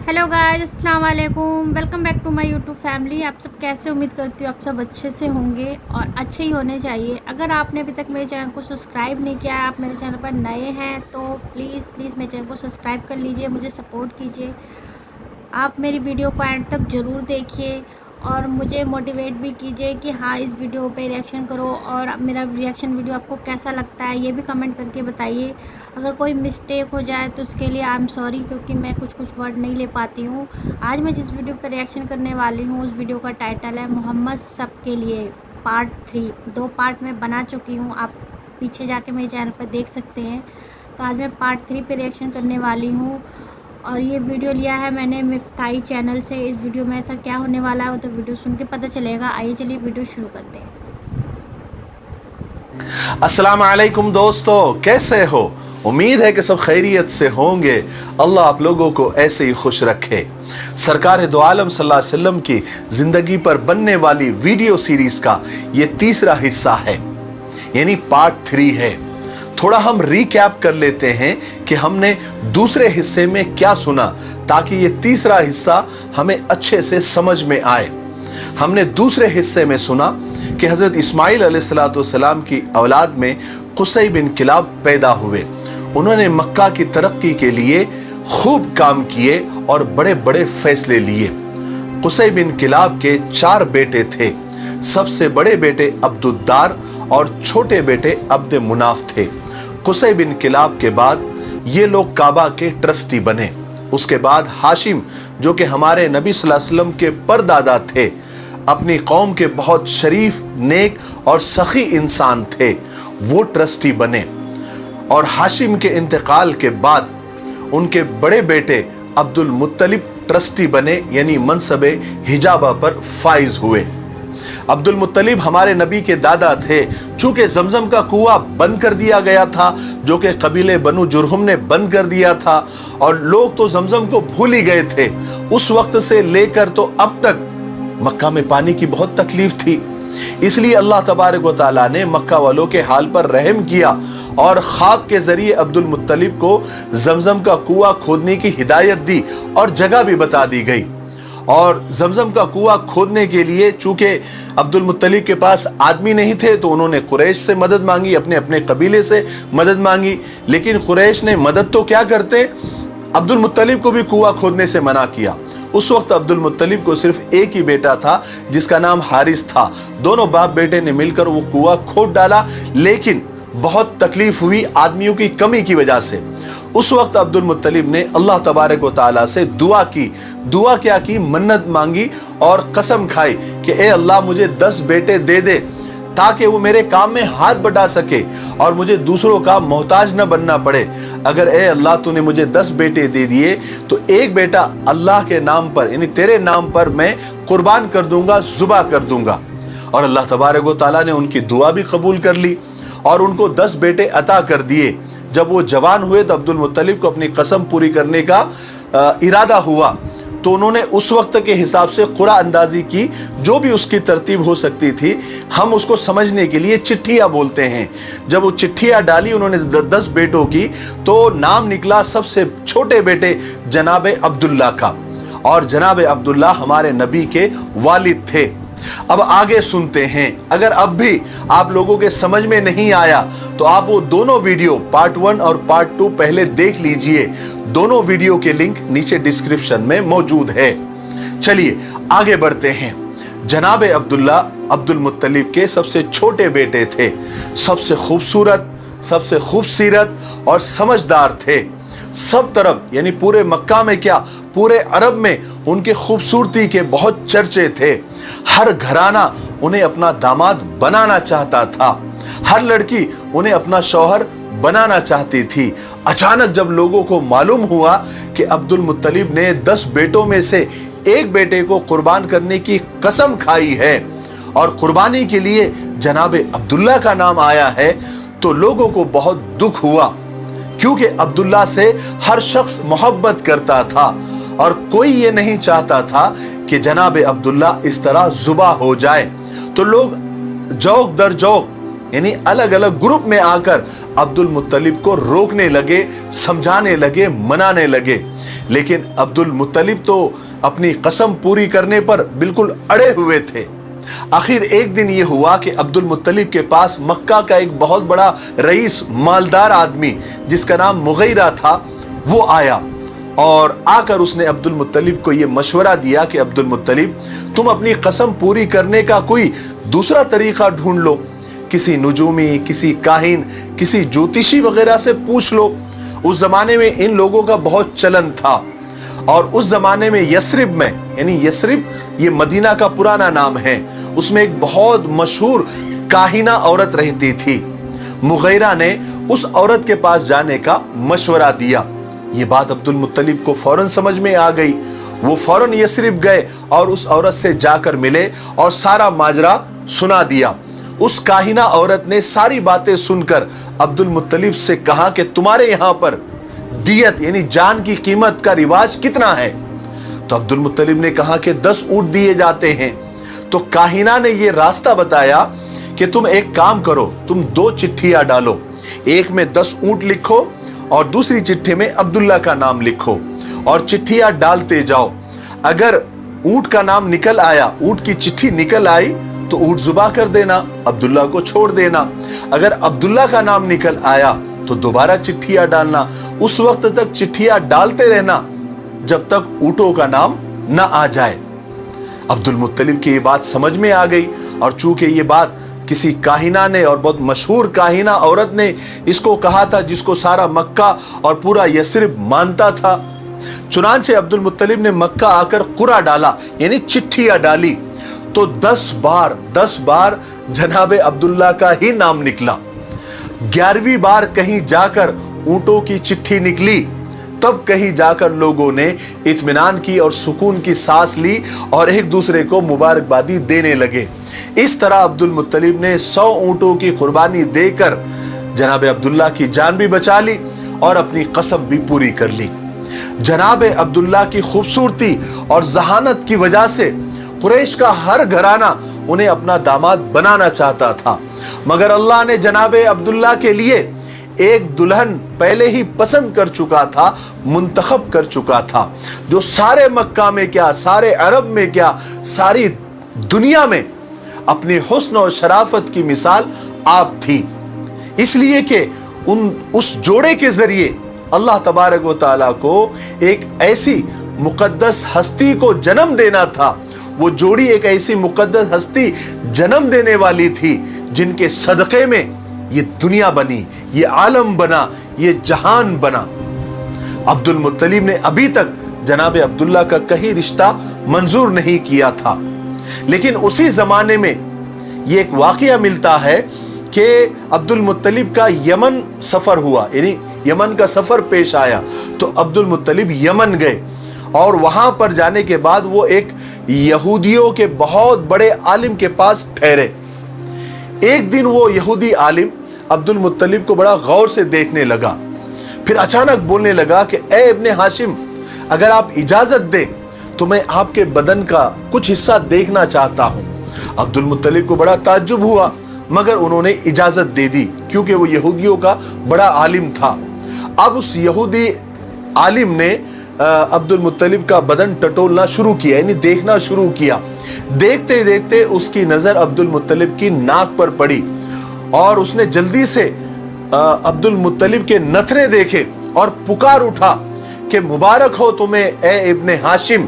Hello guys, अस्सलाम वालेकुम। Welcome back to my YouTube family. आप सब कैसे? उम्मीद करती हूँ आप सब अच्छे से होंगे और अच्छे ही होने चाहिए। अगर आपने अभी तक मेरे चैनल को सब्सक्राइब नहीं किया, आप मेरे चैनल पर नए हैं तो प्लीज़ मेरे चैनल को सब्सक्राइब कर लीजिए, मुझे सपोर्ट कीजिए। आप मेरी वीडियो को एंड तक ज़रूर देखिए और मुझे मोटिवेट भी कीजिए कि हाँ, इस वीडियो पे रिएक्शन करो। और मेरा रिएक्शन वीडियो आपको कैसा लगता है ये भी कमेंट करके बताइए। अगर कोई मिस्टेक हो जाए तो उसके लिए आई एम सॉरी, क्योंकि मैं कुछ वर्ड नहीं ले पाती हूँ। आज मैं जिस वीडियो पर रिएक्शन करने वाली हूँ उस वीडियो का टाइटल है मोहम्मद सबके लिए पार्ट 3। 2 पार्ट में बना चुकी हूँ, आप पीछे जाके मेरे चैनल पर देख सकते हैं। तो आज मैं पार्ट 3 पे रिएक्शन करने वाली हूँ और ये वीडियो लिया है मैंने मिफ्ताही चैनल से। इस वीडियो में ऐसा क्या होने वाला है तो वीडियो सुन के पता चलेगा। आइए चलिए वीडियो शुरू करते हैं। अस्सलाम वालेकुम दोस्तों, कैसे हो? उम्मीद है कि सब खैरियत से होंगे। अल्लाह आप लोगों को ऐसे ही खुश रखे। सरकार दो आलम सल्लल्लाहु अलैहि वसल्लम की जिंदगी पर बनने वाली वीडियो सीरीज का ये तीसरा हिस्सा है, यानी पार्ट 3 है। थोड़ा हम रिकैप कर लेते हैं कि हमने दूसरे हिस्से में क्या सुना, ताकि ये तीसरा हिस्सा हमें अच्छे से समझ में आए। हमने दूसरे हिस्से में सुना कि हज़रत इस्माइल अलैहिस्सलाम की औलाद में कुसै बिन किलाब पैदा हुए। उन्होंने मक्का की तरक्की के लिए खूब काम किए और बड़े बड़े फैसले लिए। कुसै बिन किलाब के 4 बेटे थे। सबसे बड़े बेटे अब्दुद्दार और छोटे बेटे अब्द मुनाफ थे। कुसै बिन किलाब के बाद ये लोग काबा के ट्रस्टी बने। उसके बाद हाशिम, जो कि हमारे नबी सल्लल्लाहु अलैहि वसल्लम के परदादा थे, अपनी कौम के बहुत शरीफ, नेक और सखी इंसान थे, वो ट्रस्टी बने। और हाशिम के इंतकाल के बाद उनके बड़े बेटे अब्दुल मुत्तलिब ट्रस्टी बने, यानी मनसबे हिजाबा पर फाइज हुए। अब्दुल मुत्तलिब हमारे नबी के दादा थे। चूंकि जमजम का कुआं बंद कर दिया गया था, जो कि कबीले बनु जुरहुम ने बंद कर दिया था, और लोग तो जमजम को भूल ही गए थे। उस वक्त से लेकर तो अब तक मक्का में पानी की बहुत तकलीफ थी। इसलिए अल्लाह तबारक व तआला ने मक्का वालों के हाल पर रहम किया और ख्वाब के जरिए अब्दुल मुत्तलिब को जमजम का कुआं खोदने की हिदायत दी और जगह भी बता दी गई। और जमजम का कुआं खोदने के लिए चूंकि अब्दुल मुत्तलिब के पास आदमी नहीं थे, तो उन्होंने कुरैश से मदद मांगी, अपने अपने कबीले से मदद मांगी। लेकिन कुरैश ने मदद तो क्या करते, अब्दुल मुत्तलिब को भी कुआं खोदने से मना किया। उस वक्त अब्दुल मुत्तलिब को सिर्फ एक ही बेटा था, जिसका नाम हारिस था। दोनों बाप बेटे ने मिलकर वो कुआं खोद डाला, लेकिन बहुत तकलीफ हुई आदमियों की कमी की वजह से। उस वक्त अब्दुल मुत्तलिब ने अल्लाह तबारक व तआला से दुआ की। दुआ क्या की? मन्नत मांगी और कसम खाई कि ए अल्लाह, मुझे 10 बेटे दे दे, ताकि वो मेरे काम में हाथ बटा सके और मुझे दूसरों का मोहताज न बनना पड़े। अगर ए अल्लाह तूने मुझे 10 बेटे दे दिए तो एक बेटा अल्लाह के नाम पर, यानी तेरे नाम पर मैं कुर्बान कर दूंगा, जुबा कर दूंगा। और अल्लाह तबारक व तआला ने उनकी दुआ भी कबूल कर ली और उनको 10 बेटे अता कर दिए। जब वो जवान हुए तो अब्दुल मुत्तलिब को अपनी कसम पूरी करने का इरादा हुआ, तो उन्होंने उस वक्त के हिसाब से कुरा अंदाजी की, जो भी उसकी तरतीब हो सकती थी। हम उसको समझने के लिए चिट्ठियाँ बोलते हैं। जब वो चिट्ठियाँ डाली उन्होंने 10 बेटों की, तो नाम निकला सबसे छोटे बेटे जनाब अब्दुल्ला का, और जनाब अब्दुल्ला हमारे नबी के वालिद थे। अब आगे सुनते हैं। अगर अब भी आप लोगों के समझ में नहीं आया तो आप वो दोनों वीडियो पार्ट 1 और पार्ट 2 पहले देख लीजिए। दोनों वीडियो के लिंक नीचे डिस्क्रिप्शन में मौजूद है। चलिए आगे बढ़ते हैं। जनाब अब्दुल्ला अब्दुल मुत्तलिब के सबसे छोटे बेटे थे। सबसे खूबसूरत, सबसे खूबसीरत और समझदार थे। सब तरफ, यानी पूरे मक्का में क्या, पूरे अरब में उनके खूबसूरती के बहुत चर्चे थे। हर घराना उन्हें अपना दामाद बनाना चाहता था। हर लड़की उन्हें अपना शौहर बनाना चाहती थी। अचानक जब लोगों को मालूम हुआ कि अब्दुल मुत्तलिब ने 10 बेटों में से एक बेटे को कुर्बान करने की कसम खाई है और कुर्बानी के लिए जनाब अब्दुल्ला का नाम आया है, तो लोगों को बहुत दुख हुआ, क्योंकि अब्दुल्ला से हर शख्स मोहब्बत करता था और कोई ये नहीं चाहता था कि जनाब अब्दुल्ला इस तरह जुबा हो जाए। तो लोग जौक दर जौक, यानी अलग अलग ग्रुप में आकर अब्दुल मुत्तलिब को रोकने लगे, समझाने लगे, मनाने लगे। लेकिन अब्दुल मुत्तलिब तो अपनी कसम पूरी करने पर बिल्कुल अड़े हुए थे। आखिर एक दिन ये हुआ कि अब्दुल मुत्तलिब के पास मक्का का एक बहुत बड़ा रईस, मालदार आदमी जिसका नाम मुगैरा था, वो आया और आकर उसने अब्दुल मुत्तलिब को ये मशवरा दिया कि अब्दुल मुत्तलिब, तुम अपनी कसम पूरी करने का कोई दूसरा तरीका ढूंढ लो, किसी नुजूमी, किसी काहिन, किसी ज्योतिषी वगैरह से पूछ लो। उस जमाने में इन लोगों का बहुत चलन था और उस जमाने में यस्रिब में, यानी यस्रिब ये मदीना का पुराना नाम है, उसमें एक बहुत मशहूर काहिना औरत रहती थी। मुगैरा ने उस औरत के पास जाने का मशवरा दिया। ये बात अब्दुल मुत्तलिब को फौरन समझ में आ गई। वो फौरन यस्रिब गए और उस औरत से जाकर मिले और सारा माजरा सुना दिया। उस काहिना औरत ने सारी बातें सुनकर अब्दुल मुत्तलिब से कहा कि तुम्हारे यहां पर दियत यानी जान की कीमत का रिवाज कितना है? तो अब्दुल मुत्तलिब ने कहा कि 10 ऊंट दिए जाते हैं। तो काहिना ने यह रास्ता बताया कि तुम एक काम करो, तुम 2 चिट्ठियां डालो, एक में 10 ऊंट लिखो और दूसरी चिट्ठी में अब्दुल्ला का नाम लिखो और चिट्ठियां डालते जाओ। अगर ऊंट का नाम निकल आया, ऊंट की चिट्ठी निकल आई तो ऊंट जुबा कर देना, अब्दुल्ला को छोड़ देना। अगर अब्दुल्ला का नाम निकल आया तो दोबारा चिट्ठियां डालना। उस वक्त तक चिट्ठियां डालते रहना जब तक ऊंटों का नाम ना आ जाए। अब्दुल मुत्तलिब की ये बात समझ में आ गई और चूंकि ये बात किसी काहिना ने और बहुत मशहूर काहिना औरत ने इसको कहा था जिसको सारा मक्का और पूरा यस्रिब मानता था, चुनांचे अब्दुल मुत्तलिब ने मक्का आकर कुरा डाला यानी चिट्ठियां डाली तो 10 बार जनाबे अब्दुल्ला का ही नाम निकला। 11वीं बार कहीं जाकर ऊंटों की चिट्ठी निकली, तब कहीं जाकर लोगों ने इत्मीनान की और सुकून की सांस ली और एक दूसरे को मुबारकबादी देने लगे। इस तरह अब्दुल मुत्तलिब ने 100 ऊंटों की कुर्बानी देकर जनाबे अब्दुल्ला की जान भी बचा ली और अपनी कसम भी पूरी कर ली। जनाबे अब्दुल्ला की खूबसूरती और जहानत की वजह से कुरैश का हर घराना उन्हें अपना दामाद बनाना चाहता था, मगर अल्लाह ने जनाबे अब्दुल्ला के लिए एक दुल्हन पहले ही पसंद कर चुका था, मुंतखब कर चुका था, जो सारे मक्का में क्या, सारे अरब में क्या, सारी दुनिया में अपने हुस्न और शराफत की मिसाल आप थी। इसलिए कि उस जोड़े के जरिए अल्लाह तबारक व तआला को एक ऐसी मुकद्दस हस्ती को जन्म देना था। वो जोड़ी एक ऐसी मुकद्दस हस्ती जन्म देने वाली थी जिनके सदक़े में ये दुनिया बनी, ये आलम बना, ये जहान बना। अब्दुल मुत्तलिब ने अभी तक जनाबे अब्दुल्ला का कहीं रिश्ता मंजूर नहीं किया था, लेकिन उसी जमाने में ये एक वाकया मिलता है कि अब्दुल मुत्तलिब का यमन सफर हुआ, यानी यमन का सफर पेश आया। तो अब्दुल मुत्तलिब यमन गए और वहां पर जाने के बाद वो एक यहूदियों के बहुत बड़े आलिम के पास ठहरे। एक दिन वो यहूदी आलिम अब्दुल मुत्तलिब को बड़ा गौर से देखने लगा, फिर अचानक बोलने लगा कि ए इब्ने हाशिम, अगर आप इजाजत दें तो मैं आपके बदन का कुछ हिस्सा देखना चाहता हूं। अब्दुल मुत्तलिब को बड़ा ताज्जुब हुआ, मगर उन्होंने इजाजत दे दी क्योंकि वो यहूदियों का बड़ा आलिम था। अब उस यहूदी आलिम ने अब्दुल मुत्तलिब का बदन टटोलना शुरू किया, यानी देखना शुरू किया। देखते देखते उसकी नजर अब्दुल मुत्तलिब की नाक पर पड़ी और उसने जल्दी से अब्दुल मुत्तलिब के नथरे देखे और पुकार उठा कि मुबारक हो तुम्हें ए इब्ने हाशिम,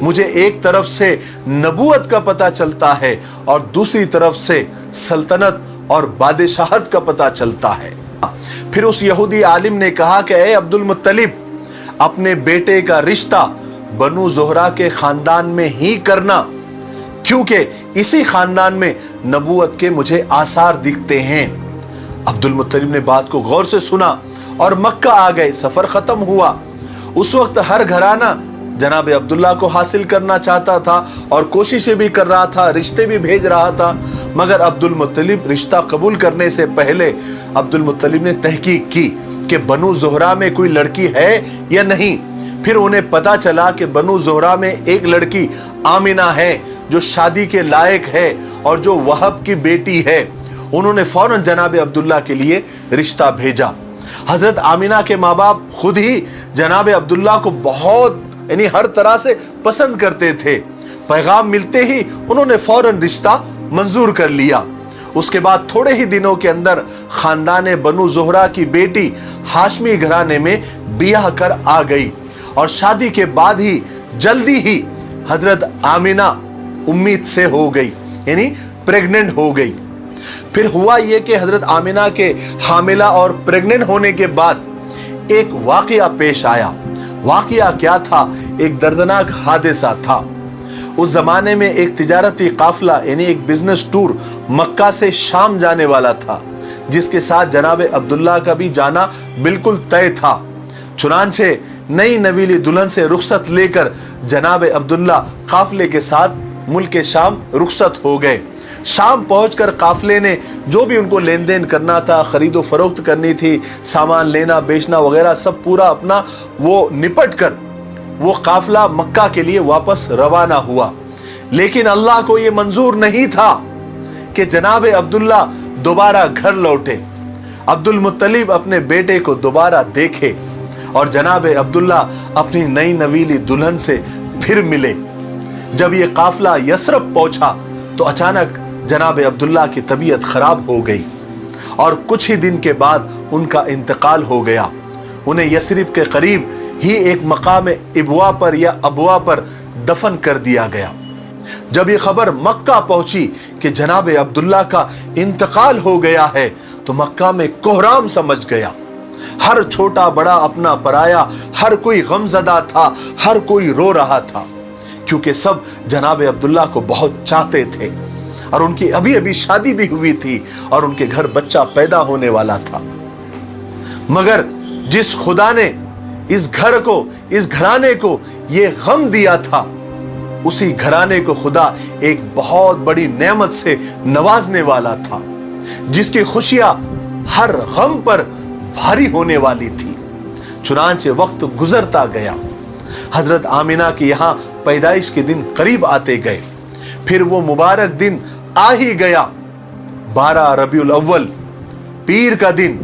मुझे एक तरफ से नबूवत का पता चलता है और दूसरी तरफ से सल्तनत और बादशाहत का पता चलता है। फिर उस यहूदी आलिम ने कहा कि ए अब्दुल मुत्तलिब, अपने बेटे का रिश्ता बनु ज़ोहरा के खानदान में ही करना, क्योंकि इसी खानदान में नबूवत के मुझे आसार दिखते हैं। अब्दुल मुत्तलिब ने बात को गौर से सुना और मक्का आ गए। सफर खत्म हुआ। उस वक्त हर घराना जनाब अब्दुल्ला को हासिल करना चाहता था और कोशिशें भी कर रहा था, रिश्ते भी भेज रहा था, मगर अब्दुल मुत्तलिब रिश्ता कबूल करने से पहले अब्दुल मुत्तलिब ने तहकीक की कि बनु ज़ोहरा में कोई लड़की है या नहीं। फिर उन्हें पता चला कि बनु ज़ोहरा में एक लड़की आमिना है जो शादी के लायक है और जो वहब की बेटी है। उन्होंने फौरन जनाब अब्दुल्ला के लिए रिश्ता भेजा। हजरत आमिना के माँ बाप खुद ही जनाब अब्दुल्ला को बहुत यानी हर तरह से पसंद करते थे। पैगाम मिलते ही उन्होंने फौरन रिश्ता मंजूर कर लिया। उसके बाद थोड़े ही दिनों के अंदर खानदान बनु ज़ोहरा की बेटी हाशमी घराने में बियाह कर आ गई और शादी के बाद ही जल्दी ही हजरत आमिना उम्मीद से हो गई, यानी प्रेग्नेंट हो गई। फिर हुआ यह कि हजरत आमिना के हामिला और प्रेग्नेंट होने के बाद एक वाकया पेश आया। वाकया क्या था? एक दर्दनाक हादसा था। उस जमाने में एक तिजारती काफिला यानी एक बिजनेस टूर मक्का से शाम जाने वाला था, जिसके साथ जनाब अब्दुल्ला का भी जाना बिल्कुल तय था। चुनांचे नई नवीली दुल्हन से रुखसत लेकर जनाब अब्दुल्ला काफिले के साथ मुल्क शाम रुखसत हो गए। शाम पहुंचकर काफिले ने जो भी उनको लेन देन करना था, खरीदो फरोख्त करनी थी, सामान लेना बेचना वगैरह सब पूरा अपना वो निपट कर वो काफिला मक्का के लिए वापस रवाना हुआ। लेकिन अल्लाह को ये मंजूर नहीं था कि जनाब अब्दुल्ला दोबारा घर लौटे, अब्दुल मुत्तलिब अपने बेटे को दोबारा देखे और जनाब अब्दुल्ला अपनी नई नवीली दुल्हन से फिर मिले। जब ये काफिला यसरब पहुंचा तो अचानक जनाब अब्दुल्ला की तबीयत खराब हो गई और कुछ ही दिन के बाद उनका इंतकाल हो गया। उन्हें यसरिब के करीब ही एक मकाम इबवा पर या अबवा पर दफन कर दिया गया। जब ये खबर मक्का पहुंची कि जनाब अब्दुल्ला का इंतकाल हो गया है तो मक्का में कोहराम समझ गया। हर छोटा बड़ा अपना पराया, हर कोई गमजदा था, हर कोई रो रहा था, क्योंकि सब जनाब अब्दुल्ला को बहुत चाहते थे और उनकी अभी अभी शादी भी हुई थी और उनके घर बच्चा पैदा होने वाला था। मगर जिस खुदा ने इस घर को, इस घराने को ये गम दिया था, उसी घराने को खुदा एक बहुत बड़ी नेमत से नवाजने वाला था, जिसकी खुशियां हर गम पर भारी होने वाली थी। चुनांचे वक्त गुजरता गया, हजरत आमिना के यहाँ पैदाइश के दिन करीब आते गए। फिर वो मुबारक दिन आ ही गया, 12 रबीउल अव्वल पीर का दिन,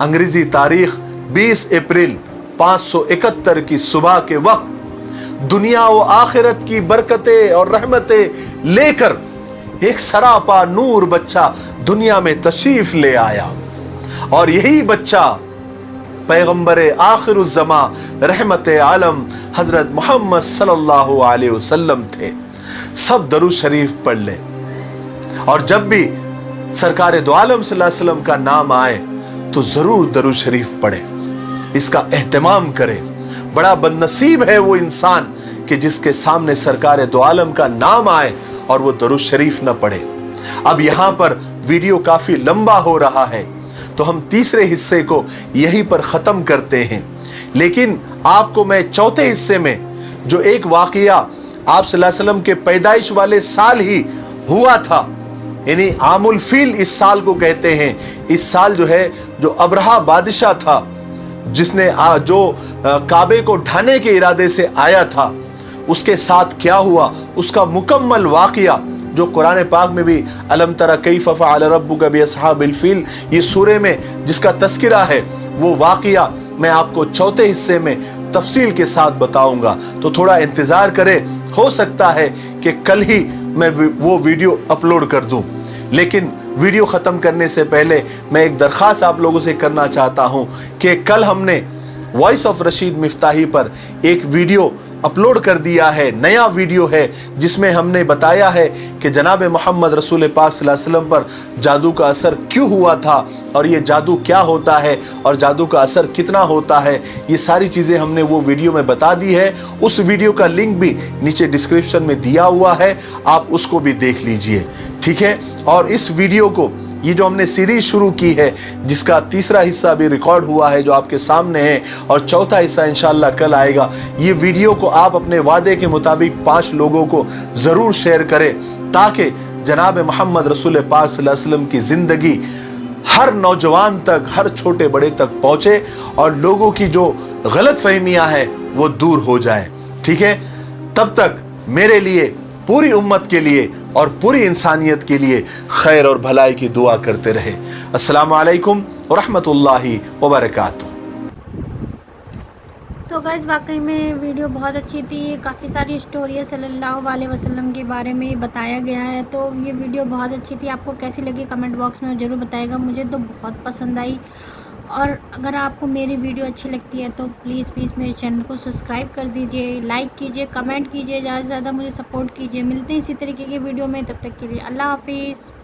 अंग्रेजी तारीख 20 अप्रैल 571 की सुबह के वक्त दुनिया व आखिरत की बरकतें और रहमतें लेकर एक सरापा नूर बच्चा दुनिया में तशरीफ ले आया और यही बच्चा पैगंबर आखिरुज़्ज़मा रहमत आलम हजरत मोहम्मद सल्लल्लाहु अलैहि वसल्लम थे। सब दरूद शरीफ पढ़ ले और जब भी सरकार दो आलम सल्लल्लाहु अलैहि वसल्लम का नाम आए तो जरूर दरूद शरीफ पढ़े, इसका एहतमाम करे। बड़ा बदनसीब है वो इंसान कि जिसके सामने सरकार दो आलम का नाम आए और वो दरूद शरीफ न पढ़े। अब यहाँ पर वीडियो काफी लंबा हो रहा है तो हम तीसरे हिस्से को यहीं पर ख़त्म करते हैं। लेकिन आपको मैं चौथे हिस्से में जो एक वाक़या आप सल्लल्लाहु अलैहि वसल्लम के पैदाइश वाले साल ही हुआ था, यानी आमुल फील इस साल को कहते हैं। इस साल जो है, जो अब्रहा बादशाह था जिसने जो काबे को ढाने के इरादे से आया था, उसके साथ क्या हुआ उसका मुकम्मल वाक़या जो कुरान पाक में भी अलम तरा कैफ़ फ़अल रब्बुका बिअस्हाबिल फील ये सूरे में जिसका तज़किरा है, वो वाक़या मैं आपको चौथे हिस्से में तफसील के साथ बताऊंगा। तो थोड़ा इंतज़ार करें, हो सकता है कि कल ही मैं वो वीडियो अपलोड कर दूं। लेकिन वीडियो ख़त्म करने से पहले मैं एक दरख्वास्त आप लोगों से करना चाहता हूं कि कल हमने वॉइस ऑफ रशीद मिफ्ताही पर एक वीडियो अपलोड कर दिया है, नया वीडियो है जिसमें हमने बताया है कि जनाब मोहम्मद रसूल पाक सल्लल्लाहु अलैहि वसल्लम पर जादू का असर क्यों हुआ था और ये जादू क्या होता है और जादू का असर कितना होता है। ये सारी चीज़ें हमने वो वीडियो में बता दी है। उस वीडियो का लिंक भी नीचे डिस्क्रिप्शन में दिया हुआ है, आप उसको भी देख लीजिए, ठीक है। और इस वीडियो को, ये जो हमने सीरीज शुरू की है जिसका तीसरा हिस्सा भी रिकॉर्ड हुआ है जो आपके सामने है और चौथा हिस्सा इंशाल्लाह कल आएगा, ये वीडियो को आप अपने वादे के मुताबिक 5 लोगों को ज़रूर शेयर करें ताकि जनाब मोहम्मद रसूल पाक सल्लल्लाहु अलैहि वसल्लम की ज़िंदगी हर नौजवान तक, हर छोटे बड़े तक पहुँचे और लोगों की जो गलत फहमियाँ हैं वो दूर हो जाए, ठीक है। तब तक मेरे लिए, पूरी उम्मत के लिए اور پوری انسانیت کے لیے خیر اور بھلائی کی دعا کرتے رہے۔ السلام علیکم ورحمۃ اللہ وبرکاتہ۔ تو گائز واقعی میں ویڈیو بہت اچھی تھی، کافی ساری اسٹوریاں صلی اللہ علیہ وسلم کے بارے میں بتایا گیا ہے، تو یہ ویڈیو بہت اچھی تھی۔ آپ کو کیسی لگی کمنٹ باکس میں ضرور بتائے گا، مجھے تو بہت پسند آئی۔ اور اگر آپ کو میری ویڈیو اچھی لگتی ہے تو پلیز میرے چینل کو سبسکرائب کر دیجئے، لائک کیجئے، کمنٹ کیجئے، زیادہ سے زیادہ مجھے سپورٹ کیجئے۔ ملتے ہیں اسی طریقے کی ویڈیو میں، تب تک کے لیے اللہ حافظ۔